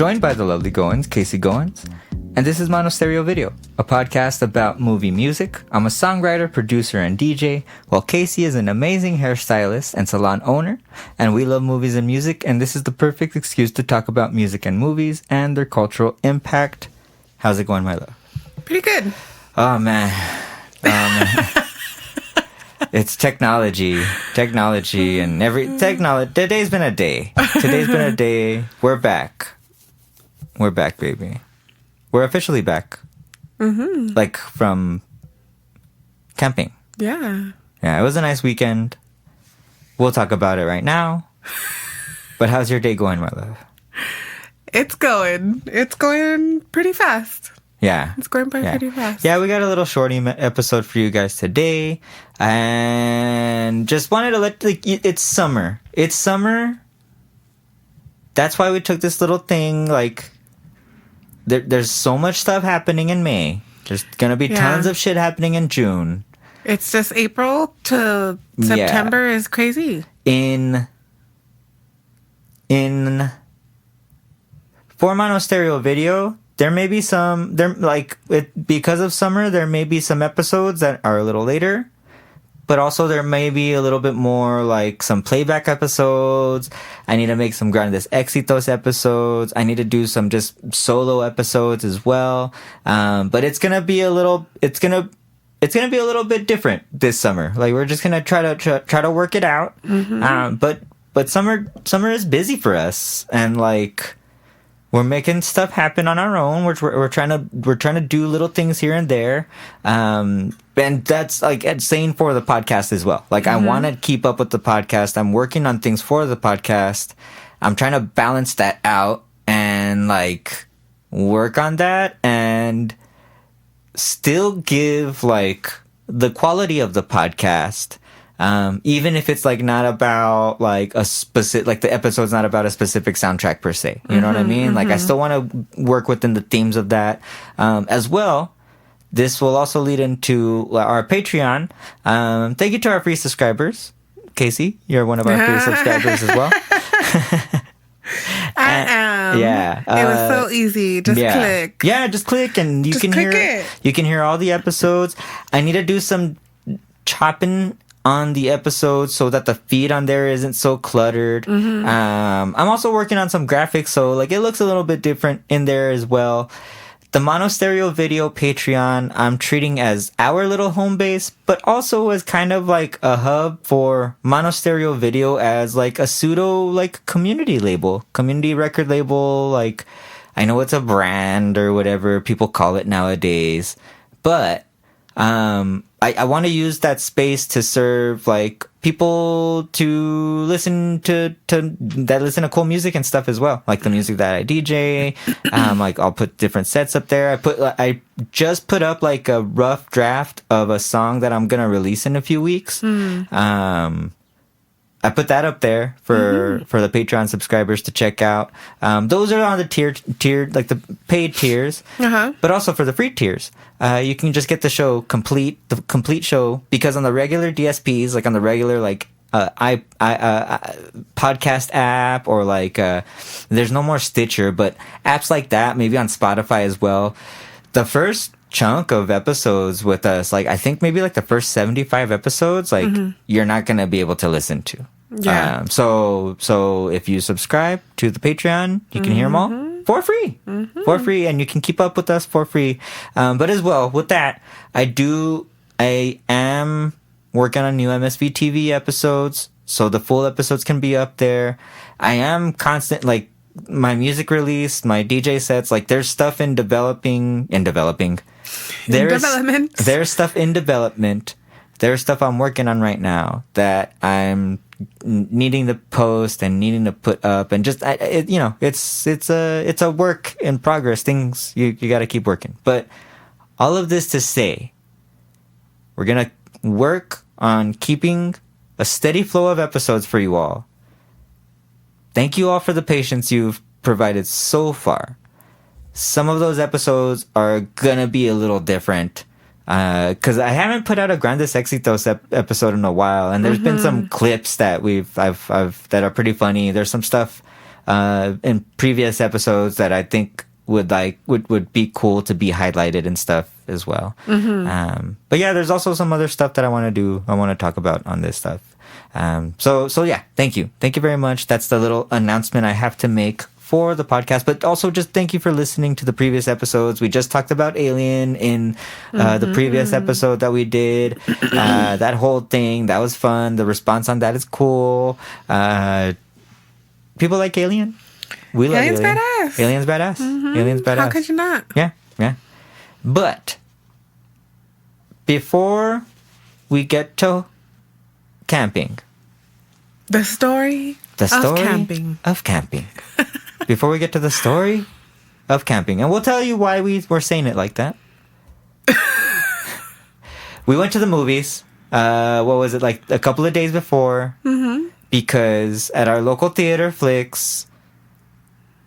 joined by the lovely Goins, Casey Goins, and this is Mono Stereo Video, a podcast about movie music. I'm a songwriter, producer, and DJ, while Casey is an amazing hairstylist and salon owner, and we love movies and music, and this is the perfect excuse to talk about music and movies and their cultural impact. How's it going, my love? Pretty good. Oh, man. It's technology, and Today's been a day. We're back, baby. We're officially back. Mm-hmm. Like from camping. Yeah, it was a nice weekend. We'll talk about it right now. But how's your day going, my love? It's going pretty fast. Yeah. It's going by pretty fast. Yeah, we got a little shorty episode for you guys today. And just wanted to it's summer. It's summer. That's why we took this little thing. Like, there's so much stuff happening in May. There's going to be tons of shit happening in June. It's just April to September is crazy. For Mono Stereo Video, there may be because of summer, there may be some episodes that are a little later, but also there may be a little bit more like some playback episodes. I need to make some Grandes Éxitos episodes. I need to do some just solo episodes as well. But it's gonna be a little bit different this summer. Like, we're just gonna try to work it out. Mm-hmm. But summer is busy for us, and like, we're making stuff happen on our own. We're trying to do little things here and there, and that's like saying for the podcast as well. Like, I want to keep up with the podcast. I'm working on things for the podcast. I'm trying to balance that out and like work on that and still give like the quality of the podcast. Even if it's like not about like a specific, like the episode's not about a specific soundtrack per se, you know what I mean? Like, I still want to work within the themes of that, as well. This will also lead into our Patreon. Thank you to our free subscribers. Casey, you're one of our free subscribers as well. I am. Yeah. It was so easy. Just click. Yeah, just click and you can hear all the episodes. I need to do some chopping on the episodes so that the feed on there isn't so cluttered. I'm also working on some graphics, so like it looks a little bit different in there as well. The Mono Stereo Video Patreon, I'm treating as our little home base, but also as kind of like a hub for Mono Stereo Video as like a pseudo like community record label. Like, I know it's a brand or whatever people call it nowadays, but I want to use that space to serve like people to listen to cool music and stuff as well, like the music that I DJ. Like, I'll put different sets up there. I just put up like a rough draft of a song that I'm gonna release in a few weeks. I put that up there for the Patreon subscribers to check out. Those are on the tiered, like the paid tiers, but also for the free tiers, you can just get the complete show, because on the regular DSPs, like on the regular like podcast app, or like there's no more Stitcher, but apps like that, maybe on Spotify as well. The first chunk of episodes with us, like I think maybe like the first 75 episodes, like you're not gonna be able to listen to. So if you subscribe to the Patreon, you can hear them all for free, and you can keep up with us for free. But as well with that, I am working on new MSV TV episodes, so the full episodes can be up there. I am constant, like, my music release, my DJ sets, like there's stuff in development. There's stuff in development. There's stuff I'm working on right now that I'm needing to post and needing to put up, and just it's a work in progress. Things you got to keep working. But all of this to say, we're gonna work on keeping a steady flow of episodes for you all. Thank you all for the patience you've provided so far. Some of those episodes are gonna be a little different, because I haven't put out a Grandes Éxitos episode in a while, and there's been some clips that that are pretty funny. There's some stuff in previous episodes that I think would be cool to be highlighted and stuff as well. But yeah, there's also some other stuff that I want to talk about on this stuff. So yeah, thank you very much. That's the little announcement I have to make for the podcast, but also just thank you for listening to the previous episodes. We just talked about Alien in the previous episode that we did. That whole thing, that was fun. The response on that is cool. People like Alien. We love Alien's Alien. badass. Alien's badass. Alien's badass. How could you not? Yeah. But before we get to camping, the story of camping. Before we get to the story of camping, and we'll tell you why we're saying it like that. We went to the movies. What was it, like a couple of days before? Because at our local theater, Flicks,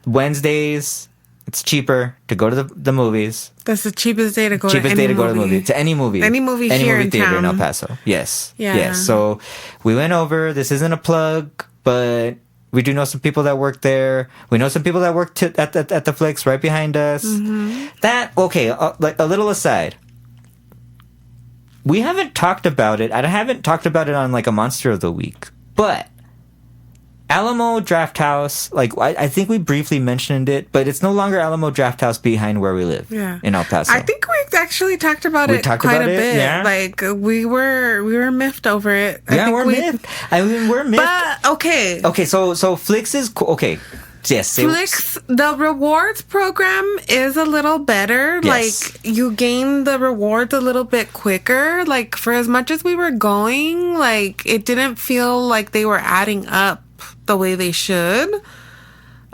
Wednesdays, it's cheaper to go to the movies. That's the cheapest day to go to the movie. To any movie. Any movie theater in town. El Paso. Yes. Yeah. Yes. So we went over. This isn't a plug, but we do know some people that work there. We know some people that work at the Flicks right behind us. Like a little aside. We haven't talked about it. I haven't talked about it on like a Monster of the Week, but Alamo Draft House, like I think we briefly mentioned it, but it's no longer Alamo Draft House behind where we live in El Paso. I think we actually talked about it quite a bit. Yeah. Like we were miffed over it. We're miffed. I mean, we're miffed. But okay. Okay, so Flix is cool. Okay. Yes. Flix, the rewards program is a little better. Yes. Like, you gain the rewards a little bit quicker. Like, for as much as we were going, like, it didn't feel like they were adding up the way they should.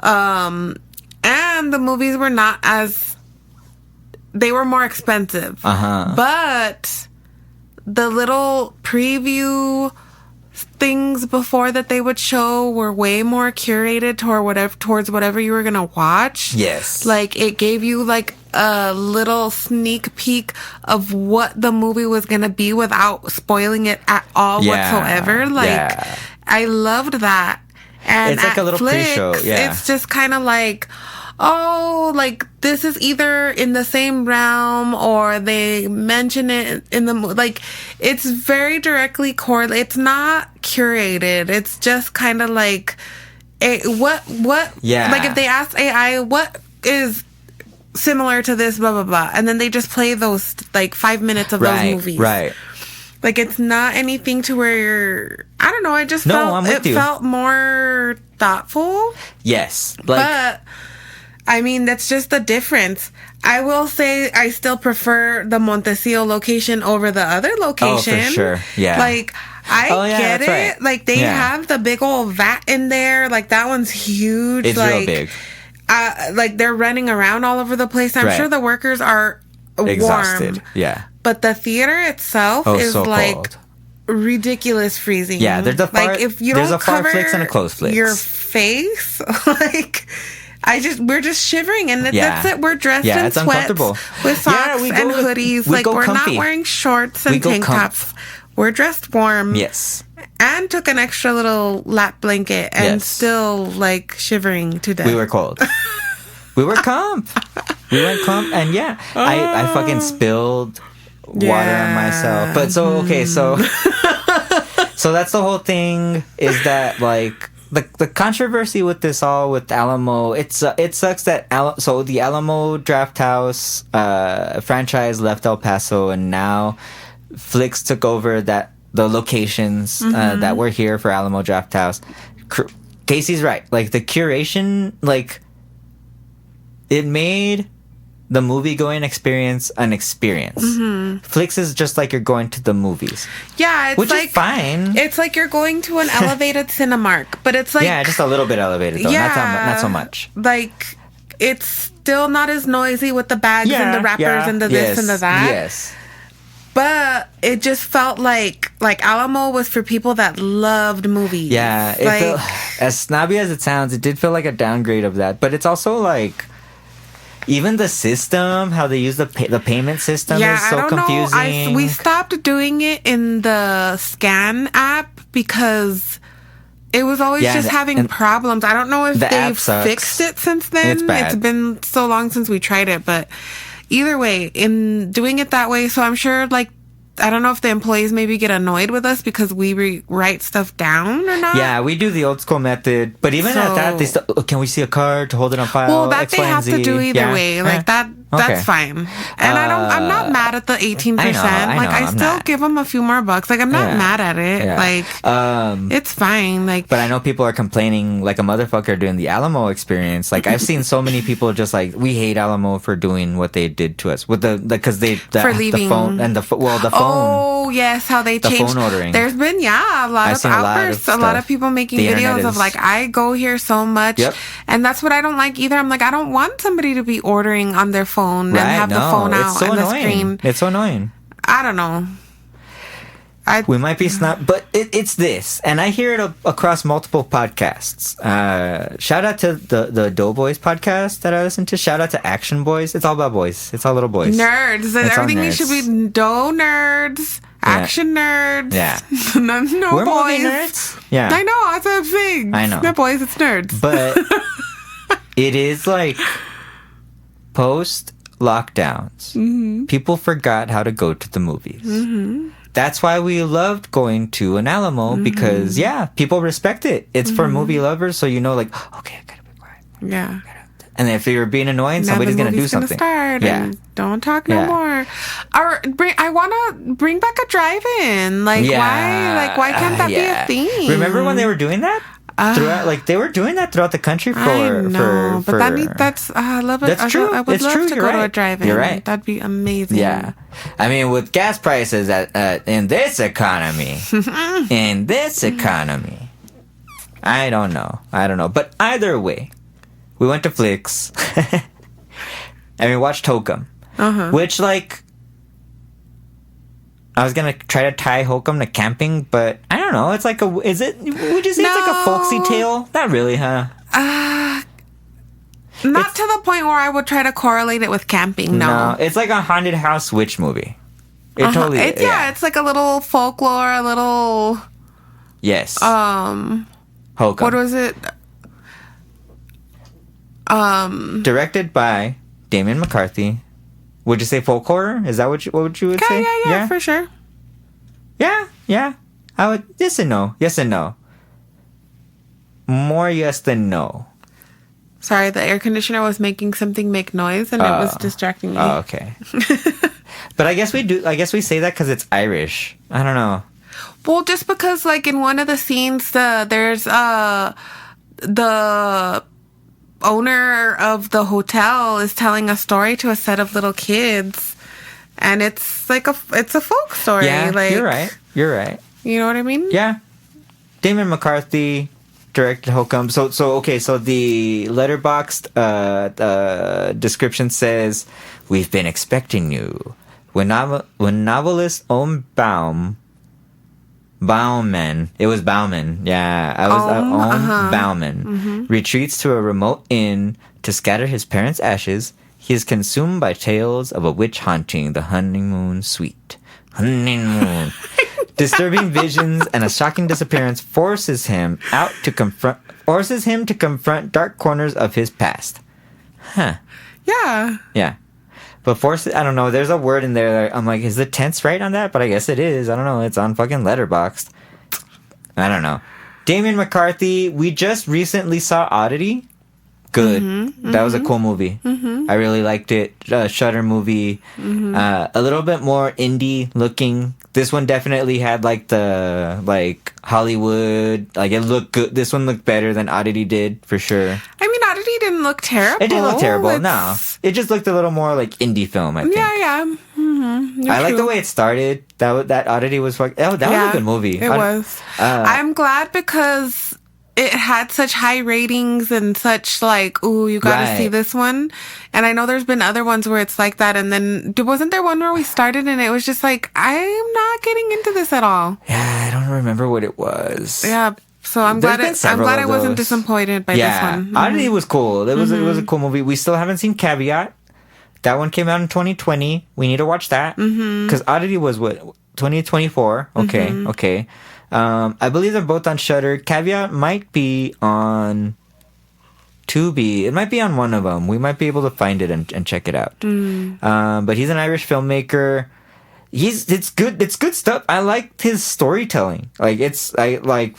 And the movies were not as... They were more expensive. But the little preview things before that they would show were way more curated towards whatever you were gonna watch. Yes. Like, it gave you like a little sneak peek of what the movie was gonna be without spoiling it at all whatsoever. Like, I loved that. And it's like a little Flix, pre-show. Yeah. It's just kind of like, oh, like, this is either in the same realm or they mention it in the like, it's very directly correlated. It's not curated. It's just kind of like what like, if they asked AI what is similar to this, blah blah blah, and then they just play those like 5 minutes of those movies, right? Like, it's not anything to where you're, I don't know, I just felt more thoughtful. Yes. But I mean, that's just the difference. I will say I still prefer the Montecillo location over the other location. Oh, for sure. Yeah. Like, I get it. Right. Like, they have the big old vat in there. Like, that one's huge. It's like, real big. Like, they're running around all over the place. I'm sure the workers are exhausted. Warm. Yeah. But the theater itself is so like cold. Ridiculous freezing. Yeah, there's a far, like, if you don't cover Flix and a close Flix. Your face, like, we're just shivering, and that's it. We're dressed in sweats with socks and hoodies. We're comfy. Not wearing shorts and tank tops. We're dressed warm. Yes. And took an extra little lap blanket and still, like, shivering to death. We were cold. We were comp. We went comp, and I fucking spilled water on myself. But so so that's the whole thing, is that, like, the controversy with this all with Alamo, it sucks that the Alamo Draft House franchise left El Paso, and now Flix took over the locations that were here for Alamo Draft House. Casey's right. Like, the curation, like, it made the movie-going experience an experience. Flix is just like you're going to the movies. Yeah, which is fine. It's like you're going to an elevated Cinemark, but it's like... Yeah, just a little bit elevated, though. Not so much. Like, it's still not as noisy with the bags and the wrappers and the this and the that. Yes. But it just felt like Alamo was for people that loved movies. Yeah, it felt, as snobby as it sounds, it did feel like a downgrade of that. But it's also like... Even the system, how they use the payment system is so confusing. We stopped doing it in the scan app because It was always just having problems. I don't know if they've fixed it since then. It's been so long since we tried it, but either way, in doing it that way, so I'm sure, like, I don't know if the employees maybe get annoyed with us because we write stuff down or not. Yeah, we do the old school method, but even at that, they still, can we see a card to hold it on file? Well, that they have to do either way. Like that's fine. And I'm not mad at the 18%. I still give them a few more bucks. Like, I'm not mad at it. Yeah. Like, it's fine. Like, but I know people are complaining like a motherfucker during the Alamo experience. Like, I've seen so many people just like, we hate Alamo for doing what they did to us with because for leaving the phone and the phone. Oh yes, how they changed phone ordering. There's been a lot of outbursts, a lot of people making videos of like, I go here so much, and that's what I don't like either. I'm like, I don't want somebody to be ordering on their phone and have the phone out and the screen. It's so annoying. I don't know. We might be but it's this, and I hear it across multiple podcasts. Shout out to the Doughboys podcast that I listen to. Shout out to Action Boys. It's all about boys. It's all little boys. Nerds. Everything you should be dough nerds, action nerds. Yeah. no We're boys. Nerds. Yeah. I know. That's what I'm saying. I know. It's not boys. It's nerds. But it is like post lockdowns. People forgot how to go to the movies. That's why we loved going to an Alamo because, people respect it. It's for movie lovers, so you know, like, okay, I gotta be quiet. Yeah. And if you're being annoying, somebody's gonna do something. Start don't talk no more. Or I want to bring back a drive-in. Like, why can't that be a thing? Remember when they were doing that? Throughout, they were doing that throughout the country for. I know, but that's I love it. That's true. I would love to go to a drive-in. You're right. That'd be amazing. Yeah, I mean, with gas prices in this economy, I don't know. But either way, we went to Flicks, and we watched Hokum, which like. I was gonna try to tie Hokum to camping, but I don't know. It's like would you say it's like a folksy tale? Not really, huh? Not to the point where I would try to correlate it with camping. No, it's like a haunted house witch movie. It totally is. Yeah, it's like a little folklore, a little. Yes. Hokum. What was it? Directed by Damien McCarthy. Would you say folk horror? Is that what you would say? Yeah, for sure. Yeah. I would. Yes and no. More yes than no. Sorry, the air conditioner was making something make noise, and it was distracting me. Oh, okay. But I guess we do. I guess we say that because it's Irish. I don't know. Well, just because, like, in one of the scenes, there's the owner of the hotel is telling a story to a set of little kids, and it's like it's a folk story. Yeah, like, you're right. You know what I mean? Yeah. Damon McCarthy directed Hokum. So the letterboxed description says, "We've been expecting you." When novelist Bauman. It was Bauman. Yeah, I was Bauman. Retreats to a remote inn to scatter his parents' ashes. He is consumed by tales of a witch haunting the honeymoon suite. Disturbing visions and a shocking disappearance forces him to confront dark corners of his past. Huh. Yeah. Yeah. But I don't know. There's a word in there that I'm like, is the tense right on that? But I guess it is. I don't know. It's on fucking Letterboxd. I don't know. Damien McCarthy, we just recently saw Oddity. Good. That was a cool movie. I really liked it. Shudder movie. A little bit more indie looking. This one definitely had the Hollywood. Like, it looked good. This one looked better than Oddity did for sure. I mean, Oddity didn't look terrible. It didn't look terrible. No, it just looked a little more like indie film. I think. Yeah. I like the way it started. That Oddity was that was a good movie. It was. I'm glad because it had such high ratings and such like, ooh, you gotta see this one. And I know there's been other ones where it's like that. And then wasn't there one where we started and it was just like, I'm not getting into this at all. Yeah, I don't remember what it was. Yeah. So I'm glad I wasn't disappointed by this one. Oddity was cool. It was a cool movie. We still haven't seen Caveat. That one came out in 2020. We need to watch that because Oddity was what 2024. Okay. I believe they're both on Shudder. Caveat might be on Tubi. It might be on one of them. We might be able to find it and check it out. But he's an Irish filmmaker. It's good stuff. I liked his storytelling. Like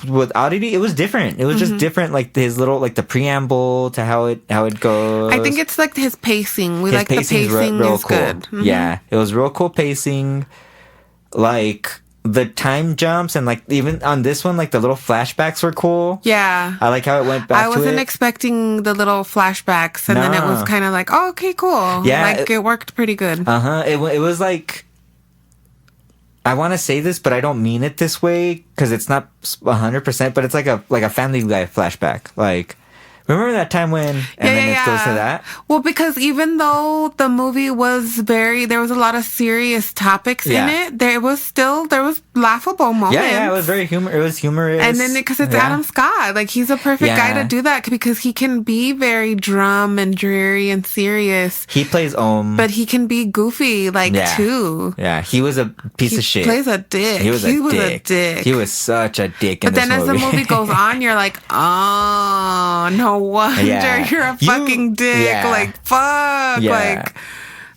with Oddity, it was different. It was just different. Like his little the preamble to how it goes. I think it's like his pacing. The pacing real is cool. good. Yeah, it was real cool pacing. Like the time jumps and like even on this one, like the little flashbacks were cool. Yeah, I like how it went back. I wasn't expecting the little flashbacks, and then it was kind of like, oh, okay, cool. Yeah, like it worked pretty good. It was like. I want to say this, but I don't mean it this way because it's not 100%. But it's like a Family Guy flashback. Like, remember that time when? And then it goes to that. Well, because even though the movie was there was a lot of serious topics in it. There was laughable moments. Yeah, it was very humorous. And then because it's Adam Scott, like he's a perfect guy to do that because he can be very drum and dreary and serious. He plays but he can be goofy too. Yeah, he was a piece of shit. He plays a dick. He was a dick. He was such a dick. But then as the movie goes on, you're like, oh, no wonder you're a fucking dick. Yeah. Like fuck. Yeah.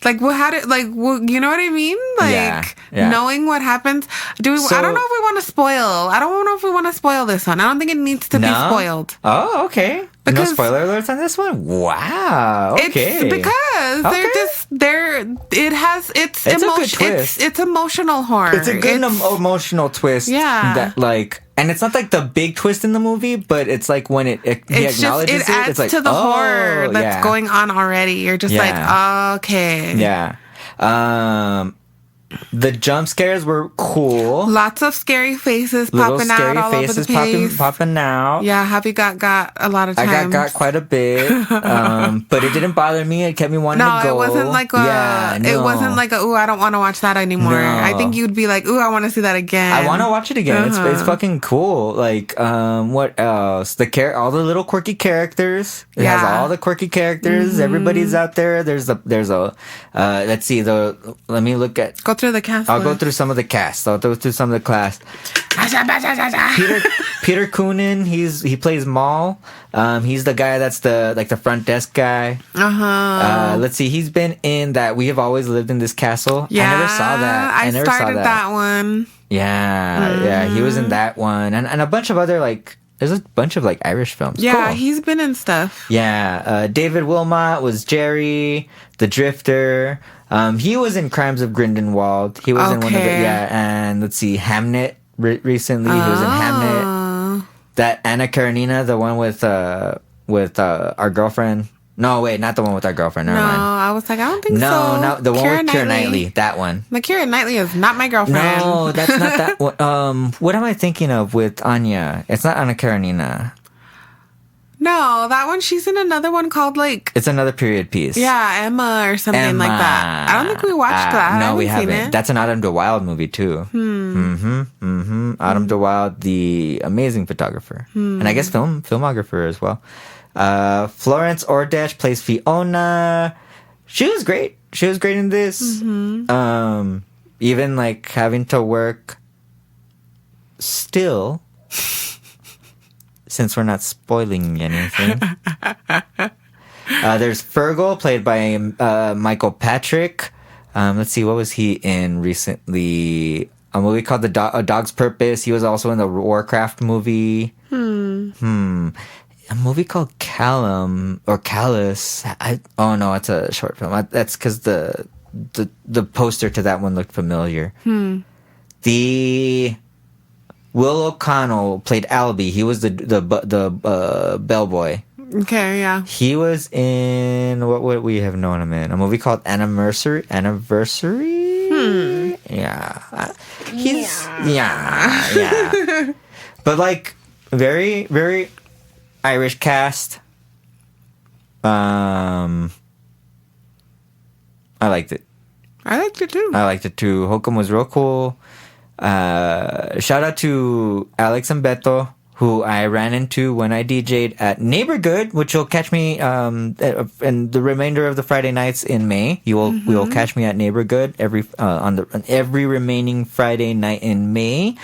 Like what? How did you know what I mean? Like knowing what happens. I don't know if we want to spoil. I don't know if we want to spoil this one. I don't think it needs to be spoiled. Oh, okay. Because no spoiler alerts on this one. Wow. Okay. It's because it's emotional horror. It's a good emotional twist. Yeah. That and it's not like the big twist in the movie, but it's like when he acknowledges it adds it's like, to the horror that's going on already. You're just like, okay. Yeah. The jump scares were cool. Lots of scary faces popping out all over the place. Popping out. Yeah, Javi got a lot of times. I got quite a bit, but it didn't bother me. It kept me wanting to go. No, it wasn't like it wasn't like ooh, I don't want to watch that anymore. No. I think you'd be like, ooh, I want to see that again. I want to watch it again. It's fucking cool. Like, what else? All the little quirky characters. It has all the quirky characters. Everybody's out there. There's a let's see let me look at. Go through the cast. I'll go through some of the cast. I'll go through some of the cast. Peter Coonan, he plays Maul. He's the guy that's the front desk guy. Let's see, he's been in that We Have Always Lived in This Castle. Yeah, I never saw that. I never started saw that one. Yeah, he was in that one, and a bunch of other there's a bunch of Irish films. Yeah, cool. He's been in stuff. Yeah, David Wilmot was Jerry, the Drifter. He was in Crimes of Grindelwald. He was in one of the and let's see, Hamnet recently. He was in Hamnet. That Anna Karenina, the one with our girlfriend. No, wait, not the one with our girlfriend. Never mind. I was like, I don't think so. No, the one with Keira Knightley. That one. Keira Knightley is not my girlfriend. No, that's not that one. What am I thinking of with Anya? It's not Anna Karenina. No, that one, she's in another one called It's another period piece. Yeah, Emma or something like that. I don't think we watched that. No, we haven't. Seen it. That's an Autumn de Wilde movie too. Autumn de Wilde, the amazing photographer. And I guess filmographer as well. Florence Ordash plays Fiona. She was great. She was great in this. Even having to work still, since we're not spoiling anything. There's Fergal, played by Michael Patrick. Let's see, what was he in recently? A movie called A Dog's Purpose. He was also in the Warcraft movie. A movie called Callum or Callus. Oh no, it's a short film. That's because the poster to that one looked familiar. The Will O'Connell played Albie. He was the bellboy. Okay, yeah. He was in what would we have known him in? A movie called Anniversary. Yeah. Yeah. But very, very Irish cast. I liked it. I liked it too. Hokum was real cool. Shout out to Alex and Beto who I ran into when I DJ'd at Neighborhood, which you'll catch me in the remainder of the Friday nights in May. You will catch me at Neighborhood on every remaining Friday night in May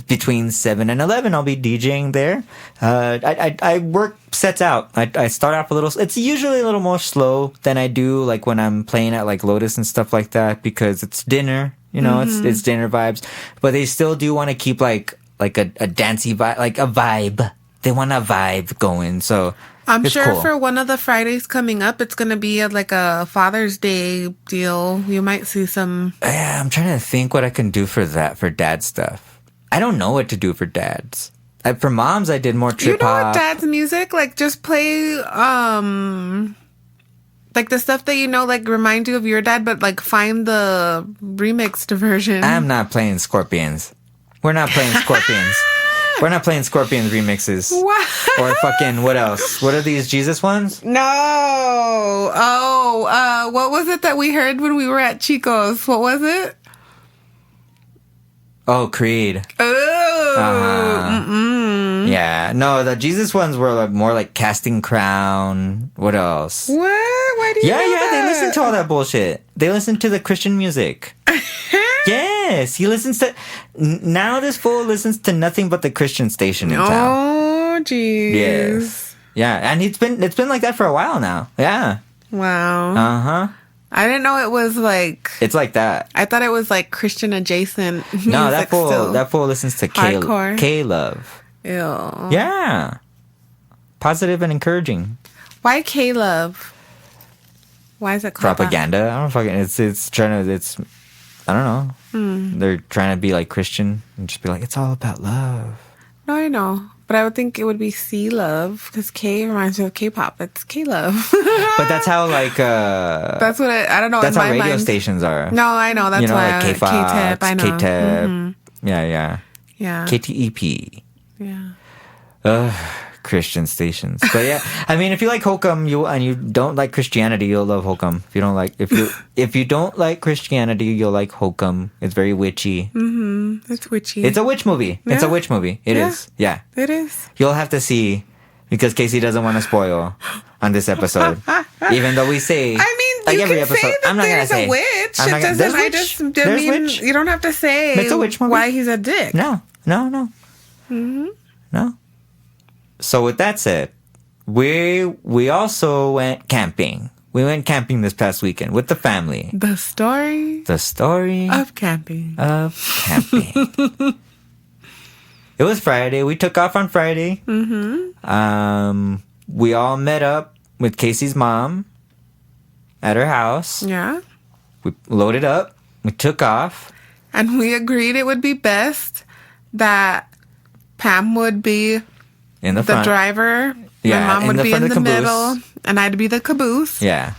between 7 and 11. I'll be DJing there. I work sets out. I start off a little. It's usually a little more slow than I do like when I'm playing at like Lotus and stuff like that because it's dinner. You know, it's dinner vibes, but they still do want to keep like a dancey vibe, like a vibe. They want a vibe going. So I'm it's sure cool. for one of the Fridays coming up, it's going to be like a Father's Day deal. You might see some. Yeah, I'm trying to think what I can do for that, for dad stuff. I don't know what to do for dads. For moms, I did more trip hop. You know what dad's music? Like just play, like the stuff that you know, like remind you of your dad, but like find the remixed version. I'm not playing Scorpions. We're not playing Scorpions. We're not playing Scorpions remixes. What? Or fucking, what else? What are these Jesus ones? No. Oh, what was it that we heard when we were at Chico's? What was it? Oh, Creed. Oh. Yeah. No, the Jesus ones were like more like Casting Crown. What else? What? Why do you know that? They listen to all that bullshit. They listen to the Christian music. Yes, he listens to. Now this fool listens to nothing but the Christian station in town. Oh, jeez. Yes. Yeah, and it's been like that for a while now. Yeah. Wow. Uh-huh. I didn't know it was like. It's like that. I thought it was like Christian adjacent. No, that fool listens to hardcore. K-Love. Ew. Yeah. Positive and encouraging. Why K-Love? Why is it called propaganda? that? I don't fucking. It's trying to. It's. I don't know. They're trying to be like Christian and just be like, it's all about love. No, I know. But I would think it would be C-Love because K reminds me of K-pop. It's K-Love. But that's how like that's what I don't know. That's in how my radio mind. stations are. No, I know. That's why like K-Fox, K-Tip. I know. K-Tip. Yeah. Yeah. KTEP. Yeah. Christian stations. But yeah, I mean, if you like Hokum, you don't like Christianity, you'll love Hokum. If you don't like Christianity, you'll like Hokum. It's very witchy. It's witchy. It's a witch movie. Yeah. It's a witch movie. It is. Yeah. It is. You'll have to see because Casey doesn't want to spoil on this episode. Even though we say, I mean, like you every can episode, say that I'm not gonna there's say a witch. I'm not It gonna, doesn't. there's I witch. just. I There's mean, witch. you don't have to say It's a witch movie. why he's a dick. No. No. So with that said, we also went camping. We went camping this past weekend with the family. The story of camping. It was Friday. We took off on Friday. We all met up with Casey's mom at her house. Yeah. We loaded up. We took off. And we agreed it would be best that Pam would be In the the front. driver. Yeah, My mom in would the be front in of the the caboose. middle. And I'd be the caboose. Yeah.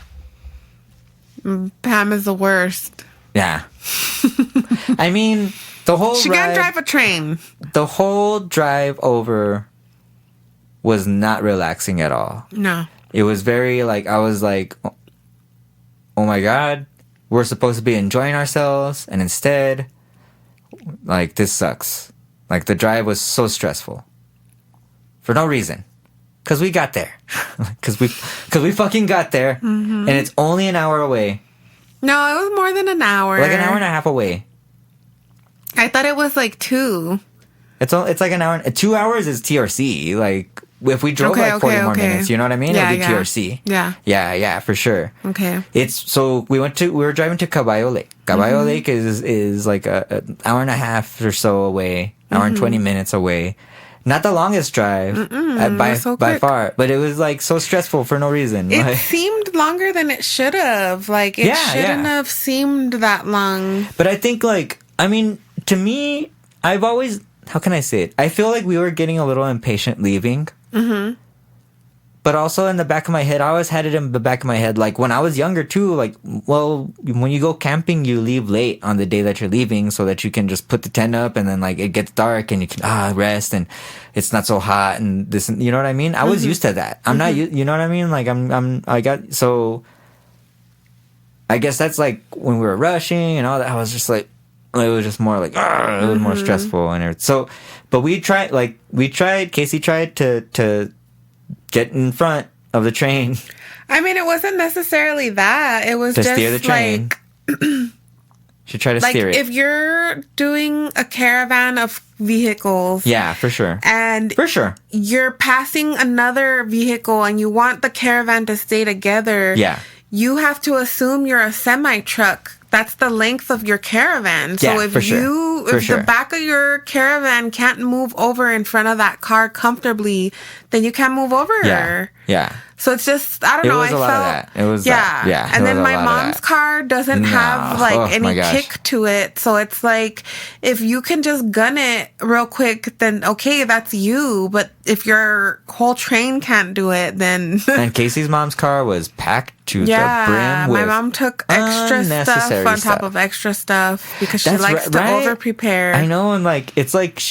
Pam is the worst. Yeah. I mean, the whole She ride, can't drive a train. the whole drive over was not relaxing at all. No. It was very like, I was like, oh my God, we're supposed to be enjoying ourselves. And instead, like, this sucks. Like, the drive was so stressful. For no reason. Because we got there. Because we fucking got there. And it's only an hour away. No, it was more than an hour. Like an hour and a half away. I thought it was like 2. It's like an hour. 2 hours is TRC. Like, if we drove 40 more minutes, you know what I mean? Yeah, it would be yeah. TRC. Yeah. Yeah, for sure. Okay. So we were driving to Caballo Lake. Caballo Lake is like an hour and a half or so away, hour and 20 minutes away. Not the longest drive by far, but it was like so stressful for no reason. It Like, seemed longer than it should have. Like, it shouldn't have seemed that long. but I think like, I mean, to me, I've always, how can I say it? I feel like we were getting a little impatient leaving. But also in the back of my head, I always had it in the back of my head, like when I was younger too, like, well, when you go camping, you leave late on the day that you're leaving so that you can just put the tent up and then like it gets dark and you can rest and it's not so hot and this, you know what I mean? I was used to that. I'm not, you know what I mean? Like so I guess that's like when we were rushing and all that, I was just like, it was just more like, it was more stressful and everything. So, but Casey tried to get in front of the train. I mean, it wasn't necessarily that. It was to just steer the train. She tried to steer it. If you're doing a caravan of vehicles. Yeah, for sure. And for sure. You're passing another vehicle and you want the caravan to stay together. Yeah. You have to assume you're a semi-truck. That's the length of your caravan. So if the back of your caravan can't move over in front of that car comfortably, then you can't move over. Yeah. So it's just, I don't know. I felt that. It was yeah. And then my mom's car doesn't have any kick to it. So it's like, if you can just gun it real quick, then okay, that's you. But if your whole train can't do it, then... And Casey's mom's car was packed to the brim with my mom took extra stuff on top of extra stuff because she likes to over-prepare. I know, and it's like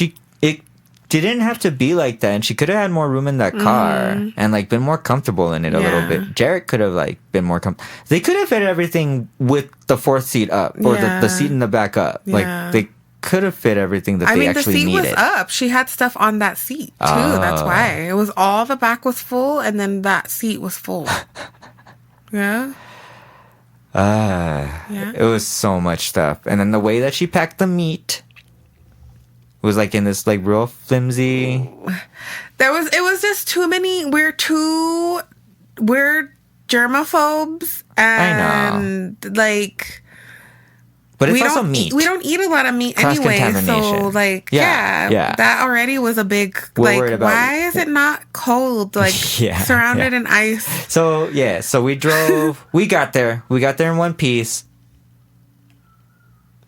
it didn't have to be like that, and she could have had more room in that car and been more comfortable in it a little bit. Jarrett could have been more comfortable. They could have fit everything with the fourth seat up or the seat in the back up. They could have fit everything that they actually needed. The seat was up. She had stuff on that seat too. That's why it was all the back was full, and then that seat was full. Yeah. It was so much stuff, and then the way that she packed the meat. It was in this real flimsy. It was just too many. We're germaphobes, and but it's also meat. We don't eat a lot of meat anyway, so that already was a big why is it not cold? Surrounded in ice. So we drove. we got there in one piece.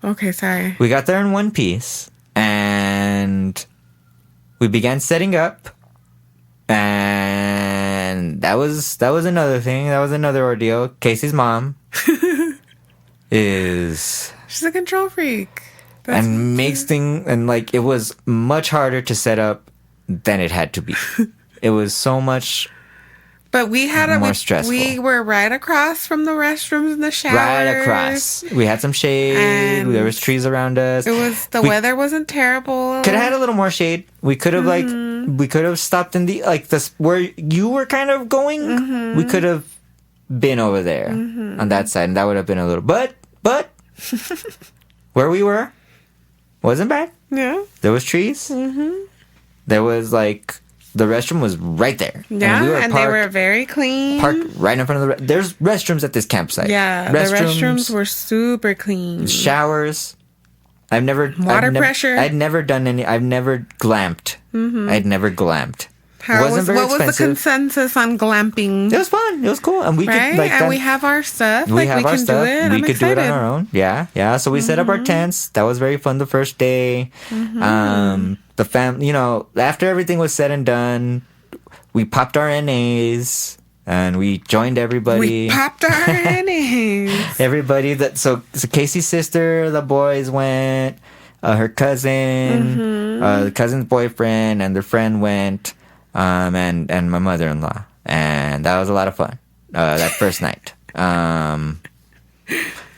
Okay, sorry. We got there in one piece. And we began setting up, and that was another thing. That was another ordeal. Casey's mom she's a control freak, makes things it was much harder to set up than it had to be. It was so much. But we had more stressful. We were right across from the restrooms and the showers. Right across. We had some shade. There was trees around us. The weather wasn't terrible. Could have had a little more shade. We could have we could have stopped in the this where you were kind of going. We could have been over there on that side, and that would have been a little. But where we were wasn't bad. Yeah. There was trees. There was the restroom was right there. Yeah, and they were very clean. Parked right in front of there's restrooms at this campsite. Yeah, the restrooms were super clean. Showers. Water pressure. I've never glamped. I'd never glamped. What was the consensus on glamping? It was fun. It was cool, and we could and we have our stuff. We have our stuff. Do it. We could do it on our own. Yeah. So we set up our tents. That was very fun the first day. The after everything was said and done, we popped our NAs and we joined everybody. We popped our NAs. Everybody so Casey's sister, the boys went. Her cousin, the cousin's boyfriend, and their friend went. And my mother-in-law, and that was a lot of fun. That first night.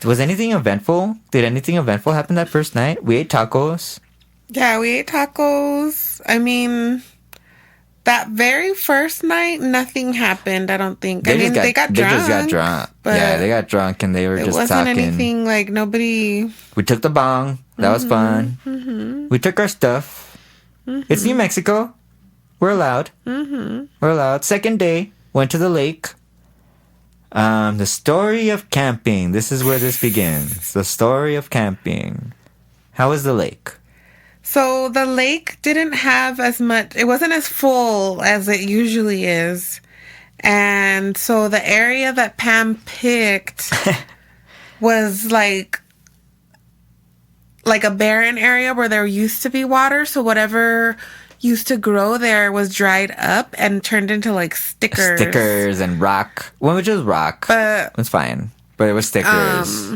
Was anything eventful? Did anything eventful happen that first night? We ate tacos. Yeah, we ate tacos. I mean, that very first night, nothing happened. I don't think. They got drunk. They just got drunk. Yeah, they got drunk and they were just talking. It wasn't anything nobody. We took the bong. That was fun. We took our stuff. It's New Mexico. We're allowed. We're allowed. Second day, went to the lake. The story of camping. This is where this begins. The story of camping. How was the lake? So the lake didn't have as much. It wasn't as full as it usually is. And so the area that Pam picked was like a barren area where there used to be water. So whatever used to grow there was dried up and turned into stickers. Stickers and rock. Well, which was rock. But it's fine. But it was stickers.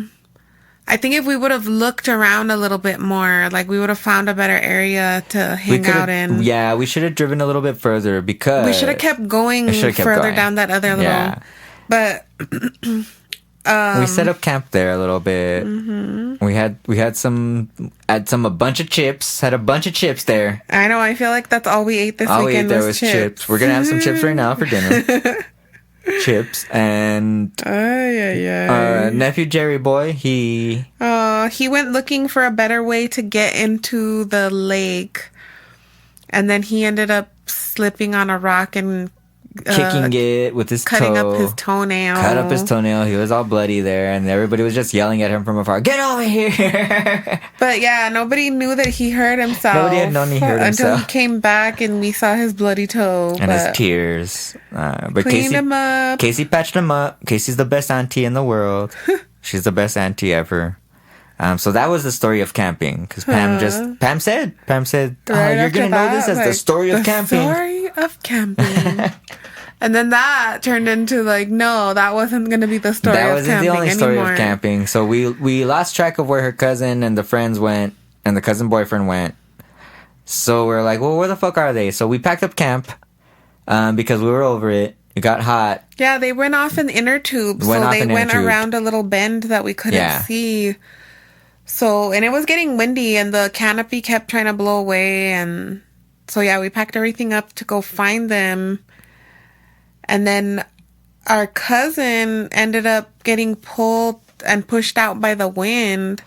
I think if we would have looked around a little bit more, we would have found a better area to hang out in. Yeah, we should have driven a little bit further because... We should have kept going down that other little... Yeah. But we set up camp there a little bit. Mm-hmm. We had a bunch of chips. Had a bunch of chips there. I know. I feel like that's all we ate this weekend. All we ate there was chips. We're gonna have some chips right now for dinner. Chips and nephew Jerry boy. He went looking for a better way to get into the lake, and then he ended up slipping on a rock and kicking it with his cutting up his toenail. Cut up his toenail. He was all bloody there, and everybody was just yelling at him from afar. Get over here! But yeah, nobody knew that he hurt himself. Nobody had known he hurt himself until he came back and we saw his bloody toe and his tears. But cleaned him up. Casey patched him up. Casey's the best auntie in the world. She's the best auntie ever. So that was the story of camping. Because Pam said, right, you're going to know this as the story of camping. The story of camping. And then that turned into no, that wasn't going to be the story of camping. That wasn't the only story of camping. So we lost track of where her cousin and the friends went and the cousin boyfriend went. So we're like, well, where the fuck are they? So we packed up camp because we were over it. It got hot. Yeah, they went off in inner tubes. So they went around a little bend that we couldn't see. So, and it was getting windy and the canopy kept trying to blow away. And so, yeah, we packed everything up to go find them. And then our cousin ended up getting pulled and pushed out by the wind.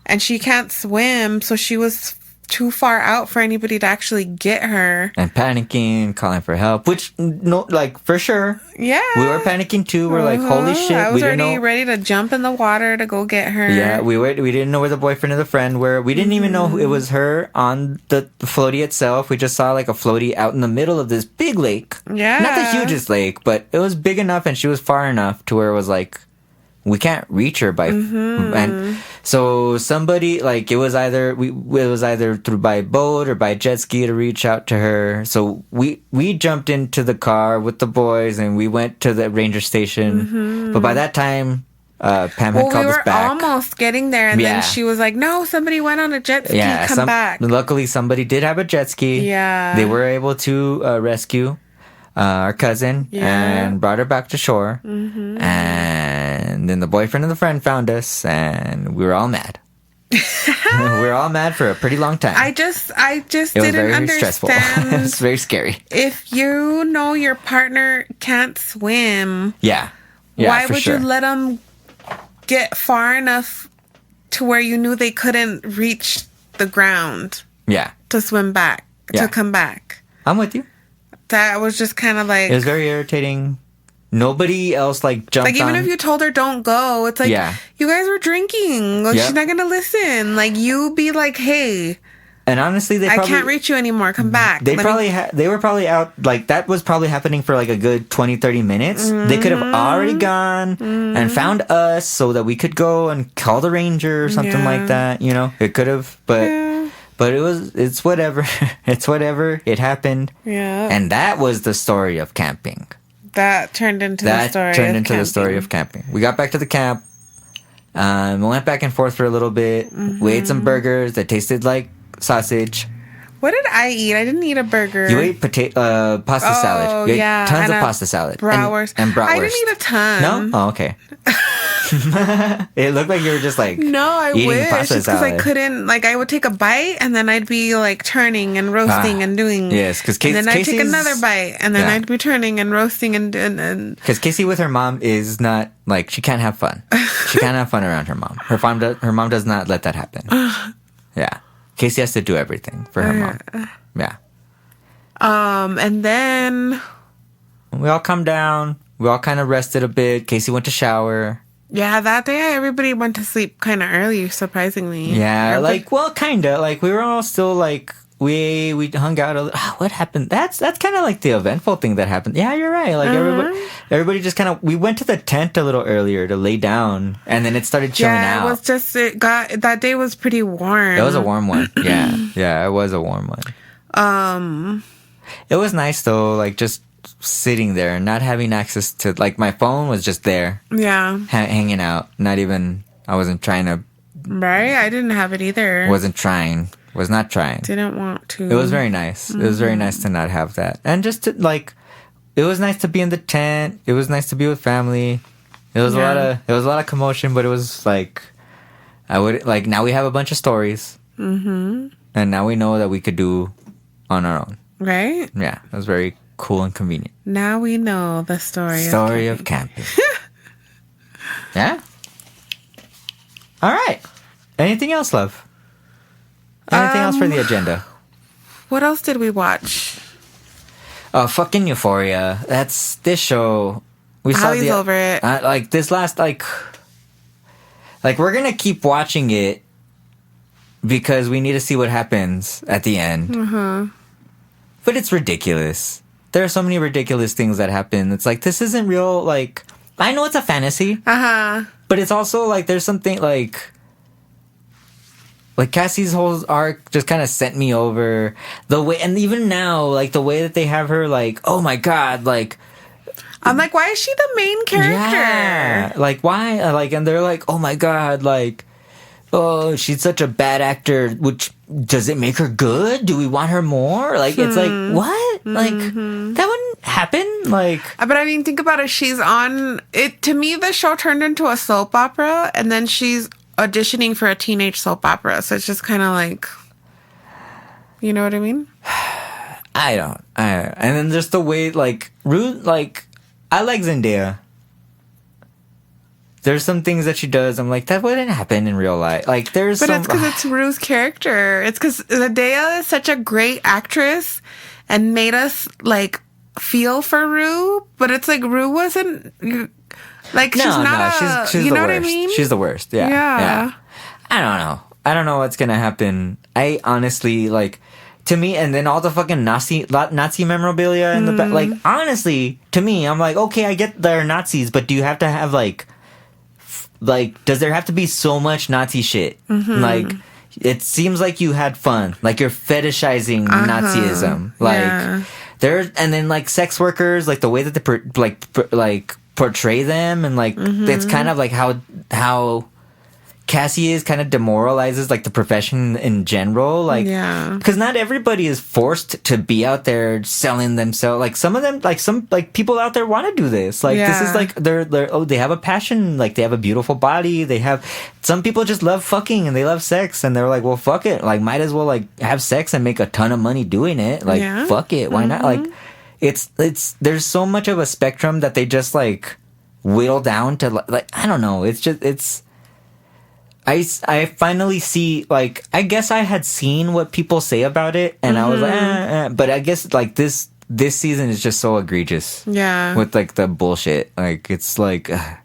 And she can't swim, so she was too far out for anybody to actually get her. And panicking, calling for help, which, no, for sure. Yeah. We were panicking too. We're like, holy shit. I was already ready to jump in the water to go get her. Yeah, we didn't know where the boyfriend and the friend were. We didn't even know it was her on the floaty itself. We just saw a floaty out in the middle of this big lake. Yeah. Not the hugest lake, but it was big enough and she was far enough to where it was we can't reach her by, and so somebody it was either through by boat or by jet ski to reach out to her. So we jumped into the car with the boys and we went to the ranger station. Mm-hmm. But by that time, Pam had called us back. We were almost getting there, and then she was like, "No, somebody went on a jet ski. Come back." Luckily, somebody did have a jet ski. Yeah, they were able to rescue our cousin and brought her back to shore. Mm-hmm. And then the boyfriend and the friend found us, and we were all mad. We were all mad for a pretty long time. I just didn't understand. Stressful. It's very scary. If you know your partner can't swim, why would you let them get far enough to where you knew they couldn't reach the ground? Yeah, to swim back, to come back. I'm with you. That was just kind of it was very irritating. Nobody else jumped even if you told her don't go, it's you guys were drinking. She's not gonna listen. You be like, hey, and honestly, I can't reach you anymore. Come back. They were probably out that was probably happening for a good 20-30 minutes. Mm-hmm. They could have already gone and found us so that we could go and call the ranger or something like that. It could have, but it's whatever. It's whatever. It happened. Yeah. And that was the story of camping. That turned into the story of camping. We got back to the camp. We went back and forth for a little bit. Mm-hmm. We ate some burgers that tasted like sausage. What did I eat? I didn't eat a burger. You ate pasta salad. You ate tons of pasta salad. Bratwurst. And bratwurst. I didn't eat a ton. No? Oh, okay. It looked like you were just no, I wish, because I couldn't. I would take a bite and then I'd be turning and roasting and doing. Yes, because and then I'd take another bite and then I'd be turning and roasting and because Casey with her mom is not she can't have fun. She can't have fun around her mom. Her mom does not let that happen. Yeah, Casey has to do everything for her mom. Yeah. And then we all come down. We all kind of rested a bit. Casey went to shower. Yeah, that day everybody went to sleep kind of early, surprisingly. Yeah, kind of. We were all still we hung out a little. What happened? That's kind of the eventful thing that happened. Yeah, you're right. Everybody just kind of. We went to the tent a little earlier to lay down, and then it started chilling out. Yeah, it was just that day was pretty warm. It was a warm one. Yeah, it was a warm one. It was nice though, just sitting there and not having access to my phone was just there. Yeah, hanging out. Not even. I wasn't trying to. Right, I didn't have it either. Wasn't trying. Was not trying. Didn't want to. It was very nice. Mm-hmm. It was very nice to not have that. And just to, it was nice to be in the tent. It was nice to be with family. It was a lot of commotion, but it was like, now we have a bunch of stories. Mm-hmm. And now we know that we could do on our own. Right? Yeah, it was very cool and convenient. Now we know the story of camping. Yeah. All right. Anything else, love? Anything else for the agenda? What else did we watch? Oh, fucking Euphoria. That's this show. We saw Hallie's over it. Like this last like we're gonna keep watching it because we need to see what happens at the end. Mm-hmm. But it's ridiculous. There are so many ridiculous things that happen. It's like, this isn't real. Like, I know it's a fantasy. But it's also like, there's something like Cassie's whole arc just kind of sent me over the way, and even now, like the way that they have her, like, oh my god, like, I'm like, why is she the main character? Yeah, like, why? Like, and they're like, oh my god, like, oh, she's such a bad actor. Which, does it make her good? Do we want her more? Like, it's like, what? Like, that wouldn't happen. Like, but I mean, think about it. She's on it. To me, the show turned into a soap opera, and then she's auditioning for a teenage soap opera. So it's just kind of like, you know what I mean? I don't. And then just the way, like, Ruth, like, I like Zendaya. There's some things that she does, I'm like, that wouldn't happen in real life. Like, there's But it's because it's Rue's character. It's because Zendaya is such a great actress and made us, like, feel for Rue. But it's like, Rue wasn't, like, she's not she's you the know worst. what I mean? She's the worst, yeah. I don't know. I don't know what's gonna happen. I honestly, like, to me, and then all the fucking Nazi memorabilia in the back. Like, honestly, to me, I'm like, okay, I get they're Nazis, but do you have to have, like, does there have to be so much Nazi shit? Mm-hmm. Like, it seems like you had fun. Like, you're fetishizing Nazism. Like, and then, like, sex workers, like, the way that they portray them, and, like, it's kind of like how Cassie is kind of demoralizes, like, the profession in general. Like, because not everybody is forced to be out there selling themselves. Like, some of them, like, some, like, people out there want to do this. Like, this is, like, they have a passion. Like, they have a beautiful body. Some people just love fucking and they love sex. And they're like, well, fuck it. Like, might as well, like, have sex and make a ton of money doing it. Like, fuck it. Why not? Like, there's so much of a spectrum that they just, like, whittle down to, like, I don't know. I finally see, like, I guess I had seen what people say about it, and I was like, but I guess, like, this season is just so egregious. Yeah. With, like, the bullshit. Like, it's like, and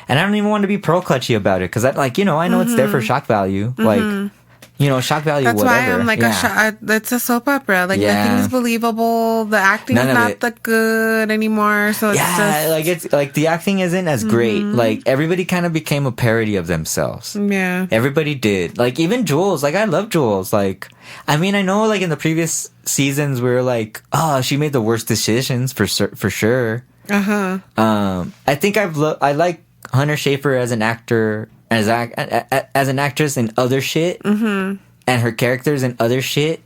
I don't even want to be pearl clutchy about it, because, like, you know, I know it's there for shock value. Like, you know, shock value, That's whatever. That's why I'm like, it's a soap opera. Like, nothing's believable. The acting's not that good anymore. So it's just... like, it's, like, the acting isn't as great. Like, everybody kind of became a parody of themselves. Yeah. Everybody did. Like, even Jules. Like, I love Jules. Like, I mean, I know, like, in the previous seasons, we were like, oh, she made the worst decisions for sure. I think I like Hunter Schafer as an actor, as an actress in other shit, and her characters in other shit,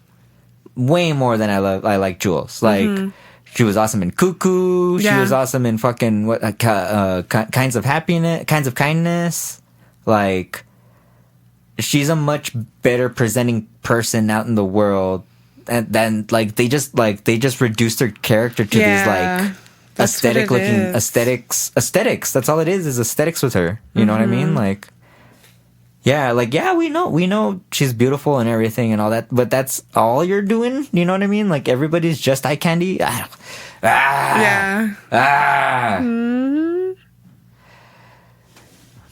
way more than I like Jules. Like, she was awesome in Cuckoo. She was awesome in fucking Kinds of Kindness. Like, she's a much better presenting person out in the world, and then, like, they just reduced her character to these, like, aesthetic looking aesthetics. That's all it is aesthetics with her. You know what I mean? Like, we know she's beautiful and everything and all that, but that's all you're doing. You know what I mean? Like, everybody's just eye candy. But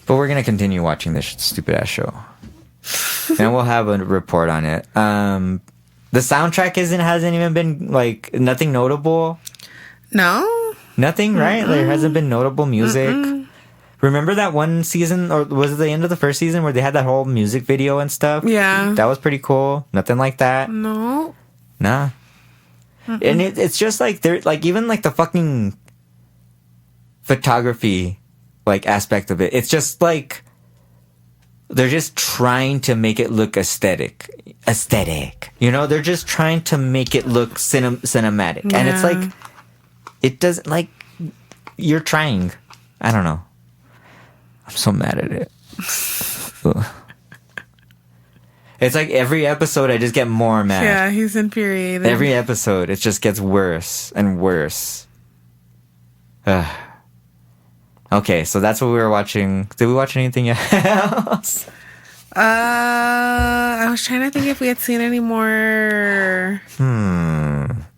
we're gonna continue watching this stupid ass show, and we'll have a report on it. The soundtrack hasn't even been, like, nothing notable. No, nothing. Right? There hasn't been notable music. Remember that one season, or was it the end of the first season, where they had that whole music video and stuff? Yeah. That was pretty cool. Nothing like that. No. Nah. And it's just, like, they're, like, even, like, the fucking photography, like, aspect of it. It's just, like, they're just trying to make it look aesthetic. You know? They're just trying to make it look cinematic. And it's, like, it doesn't, like, you're trying. I don't know. I'm so mad at it. It's like every episode I just get more mad. Yeah, he's infuriated. Every episode it just gets worse and worse. Okay, so that's what we were watching. Did we watch anything else? I was trying to think if we had seen any more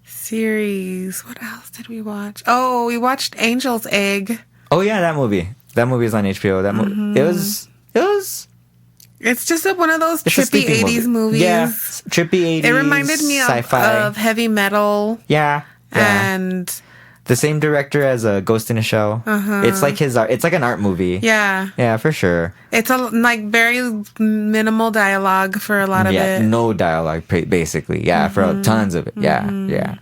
series. What else did we watch? Oh, we watched Angel's Egg. Oh yeah, that movie. That movie is on HBO. That movie. It was. It's just one of those trippy 80s movies. Yeah, trippy 80s. It reminded me sci-fi. of Heavy Metal. Yeah. And the same director as Ghost in a Shell. It's like his art. It's like an art movie. Yeah. Yeah, for sure. It's like very minimal dialogue for a lot of it. Yeah, no dialogue basically. Yeah, for tons of it. Yeah, yeah.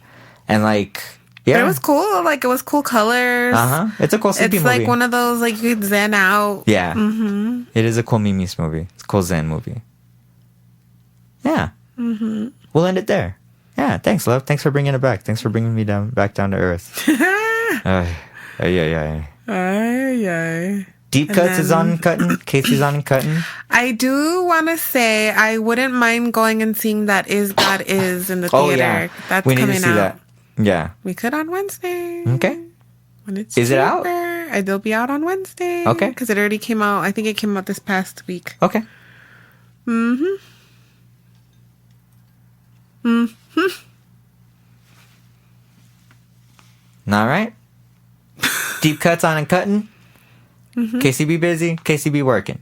And like, yeah. But it was cool. Like, it was cool colors. It's a cool sleepy movie. It's like one of those, like, you could zen out. Yeah. It is a cool Mimi's movie. It's a cool zen movie. Yeah. We'll end it there. Yeah, thanks, love. Thanks for bringing it back. Thanks for bringing me back down to earth. Deep Cuts is on cutting. Casey's on cutting. I do want to say I wouldn't mind going and seeing that Is God Is in the theater. Oh, yeah. That's we need coming to see out. that. Yeah. We could on Wednesday. Okay. When it's Is it out? cheaper. It'll be out on Wednesday. Okay. Because it already came out. I think it came out this past week. Okay. All right. Deep Cuts on and cutting. Casey be busy. Casey be working.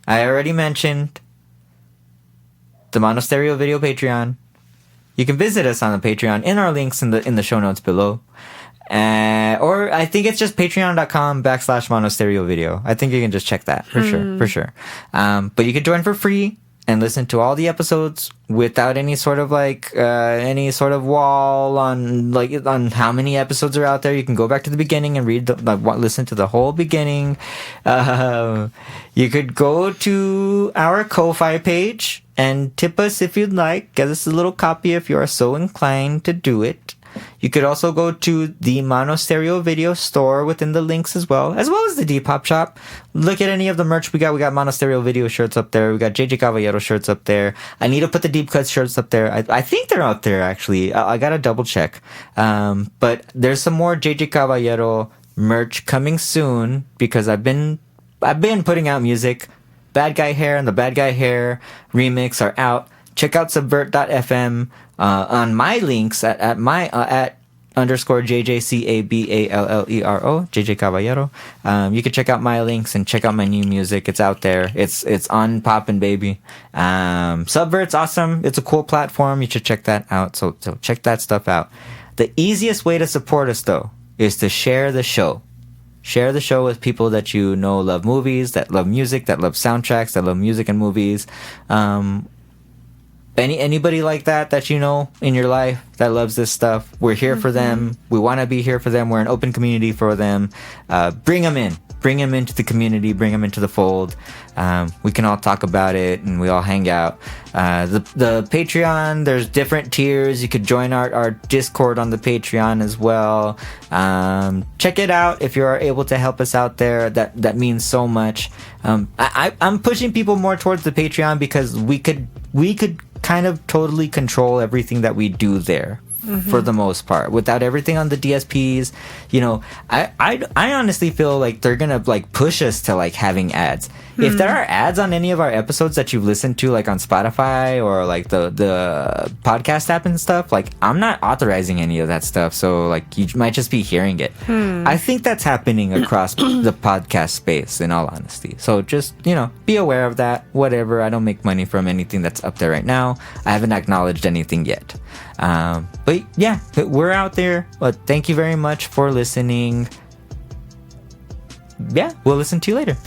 I already mentioned the Monasterio Video Patreon. You can visit us on the Patreon in our links in the show notes below. Or I think it's just patreon.com/Monasterio Video. I think you can just check that for sure. But you can join for free and listen to all the episodes without any sort of wall on how many episodes are out there. You can go back to the beginning and listen to the whole beginning. You could go to our Ko-Fi page and tip us if you'd like. Get us a little copy if you are so inclined to do it. You could also go to the Monasterio Video store within the links as well as the Depop shop. Look at any of the merch we got. We got Monasterio Video shirts up there. We got JJ Caballero shirts up there. I need to put the Deep Cuts shirts up there. I think they're out there, actually. I gotta double check. But there's some more JJ Caballero merch coming soon because I've been putting out music. Bad Guy Hair and the Bad Guy Hair remix are out. Check out subvert.fm on my links at _JJCABALLERO, JJ Caballero. You can check out my links and check out my new music. It's out there. It's on Poppin' Baby. Subvert's awesome. It's a cool platform. You should check that out. So check that stuff out. The easiest way to support us, though, is to share the show. Share the show with people that you know love movies, that love music, that love soundtracks, that love music and movies. Anybody like that you know in your life that loves this stuff, we're here for them. We want to be here for them. We're an open community for them. Bring them into the community, bring them into the fold. We can all talk about it and we all hang out. The Patreon, there's different tiers. You could join our Discord on the Patreon as well. Check it out if you're able to help us out there. That means so much. I'm pushing people more towards the Patreon because we could kind of totally control everything that we do there. For the most part, without everything on the DSPs, I honestly feel like they're gonna push us to having ads. If there are ads on any of our episodes that you've listened to on Spotify or the podcast app and stuff, I'm not authorizing any of that stuff, so you might just be hearing it. I think that's happening across the podcast space, in all honesty. So just be aware of that. Whatever, I don't make money from anything that's up there right now. I haven't acknowledged anything yet. But yeah, we're out there. But thank you very much for listening. Yeah, we'll listen to you later.